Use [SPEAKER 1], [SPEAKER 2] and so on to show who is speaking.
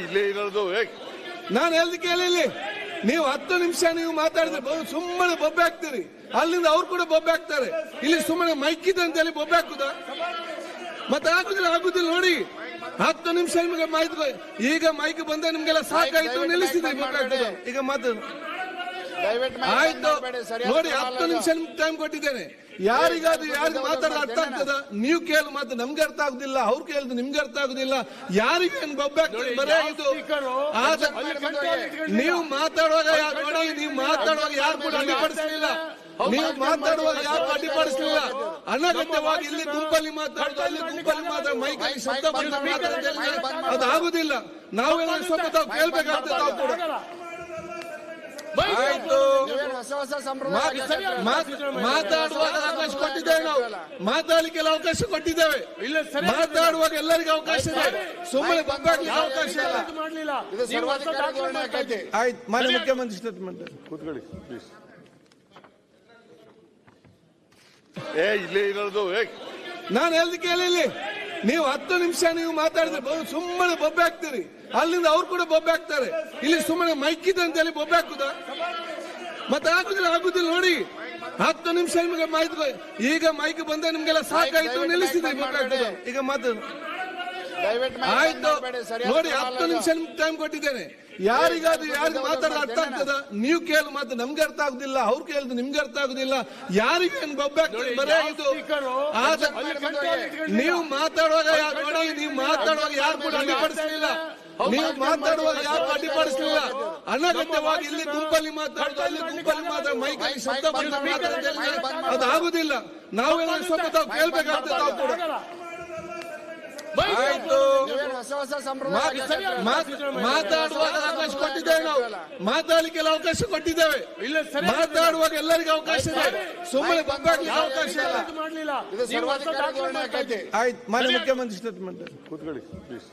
[SPEAKER 1] ಇಲ್ಲೇ ಇರೋದು
[SPEAKER 2] ನಾನು ಹೇಳ್ದು ಕೇಳಿಲ್ಲಿ ನೀವು 10 ನಿಮಿಷ ನೀವು ಮಾತಾಡಿದ್ರೆ ಸುಮ್ಮನೆ ಬೊಬ್ಬೆ ಹಾಕ್ತೀರಿ, ಅಲ್ಲಿಂದ ಅವ್ರು ಕೂಡ ಬೊಬ್ಬೆ ಹಾಕ್ತಾರೆ. ಇಲ್ಲಿ ಸುಮ್ಮನೆ ಮೈಕ್ ಇದೆ ಅಂತ ಹೇಳಿ ಬೊಬ್ಬೆ ಹಾಕುದಾ? ಮತ್ತೆ ಆಗುದಿಲ್ಲ ನೋಡಿ. 10 ನಿಮಿಷ ನಿಮಗೆ ಮಾಹಿತಿ, ಈಗ ಮೈಕ್ ಬಂದ ನಿಮ್ಗೆಲ್ಲ ಸಾಕಾಯ್ತು, ನಿಲ್ಲಿಸಿದೆ ಬೊಬ್ಬೆ ಹಾಕುದು. ಈಗ ಮಾತಾಡು ಆಯ್ತು ನೋಡಿ, 10 ನಿಮಿಷ ನಿಮ್ಗೆ ಟೈಮ್ ಕೊಟ್ಟಿದ್ದೇನೆ. ಯಾರಿಗಾದ್ರೂ ಯಾರಿಗೆ ಮಾತಾಡೋದು ಅರ್ಥ ಆಗ್ತದ? ನೀವು ಕೇಳು ಮಾತು ನಮ್ಗೆ ಅರ್ಥ ಆಗುದಿಲ್ಲ, ಅವ್ರು ಕೇಳುದು ನಿಮ್ಗೆ ಅರ್ಥ ಆಗುದಿಲ್ಲ. ಯಾರಿಗೇನು ಬೊಬ್ಬೆ ಆಗ್ತದೆ ಬರೇ ಇದು. ನೀವು ಮಾತಾಡುವಾಗ ನೋಡಿ, ನೀವು ಮಾತಾಡುವಾಗ ಯಾರು ಕೂಡ ಅಡ್ಡಿಪಡಿಸಲಿಲ್ಲ. ನೀವು ಮಾತಾಡುವಾಗ ಯಾರು ಅಡ್ಡಿಪಡಿಸಲಿಲ್ಲ. ಅನಗತ್ಯವಾಗಿ ಇಲ್ಲಿ ಗುಂಪಲ್ಲಿ ಮಾತಾಡ್ತಾ, ಅಲ್ಲಿ ಗುಂಪಲ್ಲಿ ಮಾತಾಡ ಮೈಕಲ್ಲಿ ಶಬ್ದ ಬಂದ ಮಾತಾಡ್ತಾ ಅದು ಆಗುದಿಲ್ಲ. ನಾವೆಲ್ಲ ಸ್ವಲ್ಪ ತಾವು ಕೇಳ್ಬೇಕಾಗ್ತದೆ. ತಾವು ಕೂಡ ಆಯ್ತು, ಮಾತಾಡುವಾಗ ಅವಕಾಶ ಕೊಟ್ಟಿದ್ದೇವೆ, ನಾವು ಮಾತಾಡ್ಲಿಕ್ಕೆಲ್ಲ ಅವಕಾಶ ಕೊಟ್ಟಿದ್ದೇವೆ. ಮಾತಾಡುವಾಗ ಎಲ್ಲರಿಗೂ ಅವಕಾಶ ಇದೆ, ಸುಮ್ಮನೆ ಬಂದಾಗ್ಲಿಕ್ಕೆ ಅವಕಾಶ ಇಲ್ಲ. ಆಯ್ತು, ಮಾನ್ಯ ಮುಖ್ಯಮಂತ್ರಿ ಸ್ಟೇಟ್ಮೆಂಟ್
[SPEAKER 1] ಕೂತ್ಕೊಳ್ಳಿ ಪ್ಲೀಸ್. ಇಲ್ಲೇ ಇರೋದು
[SPEAKER 2] ನಾನು ಹೇಳ್ದು ಕೇಳಿಲ್ಲಿ ನೀವು 10 ನಿಮಿಷ ನೀವು ಮಾತಾಡಿದ್ರೆ ಸುಮ್ಮನೆ ಬೊಬ್ಬೆ ಹಾಕ್ತೀರಿ, ಅಲ್ಲಿಂದ ಅವ್ರು ಕೂಡ ಬೊಬ್ಬೆ ಹಾಕ್ತಾರೆ. ಇಲ್ಲಿ ಸುಮ್ಮನೆ ಮೈಕ್ ಇದೆ ಅಂತ ಹೇಳಿ ಬೊಬ್ಬೆ ಹಾಕುದಾ? ಮತ್ತೆ ಆಗುದಿಲ್ಲ ನೋಡಿ. 10 ನಿಮಿಷ ನಿಮಗೆ ಮಾಹಿತಿ, ಈಗ ಮೈಕ್ ಬಂದ ನಿಮ್ಗೆಲ್ಲ ಸಾಕಾಯ್ತು, ನಿಲ್ಲಿಸಿದೆ ಬೊಬ್ಬೆ ಹಾಕುದು. ಈಗ ಮಾತಾಡು ಆಯ್ತು ನೋಡಿ, 10 ನಿಮಿಷ ನಿಮ್ಗೆ ಟೈಮ್ ಕೊಟ್ಟಿದ್ದೇನೆ. ಯಾರಿಗಾದ್ರೂ ಯಾರಿಗೆ ಮಾತಾಡೋದು ಅರ್ಥ ಆಗ್ತದ? ನೀವು ಕೇಳು ಮಾತು ನಮ್ಗೆ ಅರ್ಥ ಆಗುದಿಲ್ಲ, ಅವ್ರು ಕೇಳುದು ನಿಮ್ಗೆ ಅರ್ಥ ಆಗುದಿಲ್ಲ. ಯಾರಿಗೇನು ಬೊಬ್ಬೆ ಆಗ್ತದೆ ಬರೇ ಇದು. ನೀವು ಮಾತಾಡುವಾಗ ನೋಡಿ, ನೀವು ಮಾತಾಡುವಾಗ ಯಾರು ಕೂಡ ಅಡ್ಡಿಪಡಿಸಲಿಲ್ಲ. ನೀವು ಮಾತಾಡುವಾಗ ಯಾರು ಅಡ್ಡಿಪಡಿಸಲಿಲ್ಲ. ಅನಗತ್ಯವಾಗಿ ಇಲ್ಲಿ ಗುಂಪಲ್ಲಿ ಮಾತಾಡ್ತಾ, ಅಲ್ಲಿ ಗುಂಪಲ್ಲಿ ಮಾತಾಡ ಮೈಕಲ್ಲಿ ಶಬ್ದ ಬಂದ ಮಾತಾಡ್ತಾ ಅದು ಆಗುದಿಲ್ಲ. ನಾವೆಲ್ಲ ಸ್ವಲ್ಪ ತಾವು ಕೇಳ್ಬೇಕಾಗ್ತದೆ. ತಾವು ಕೂಡ ಆಯ್ತು, ಮಾತಾಡುವಾಗ ಅವಕಾಶ ಕೊಟ್ಟಿದ್ದೇವೆ, ನಾವು ಮಾತಾಡ್ಲಿಕ್ಕೆಲ್ಲ ಅವಕಾಶ ಕೊಟ್ಟಿದ್ದೇವೆ. ಮಾತಾಡುವಾಗ ಎಲ್ಲರಿಗೂ ಅವಕಾಶ ಇದೆ, ಸುಮ್ಮನೆ ಬಂದಾಗ್ಲಿಕ್ಕೆ ಅವಕಾಶ ಇಲ್ಲ. ಆಯ್ತು, ಮಾನ್ಯ ಮುಖ್ಯಮಂತ್ರಿ ಸ್ಟೇಟ್ಮೆಂಟ್
[SPEAKER 1] ಕೂತ್ಕೊಳ್ಳಿ ಪ್ಲೀಸ್.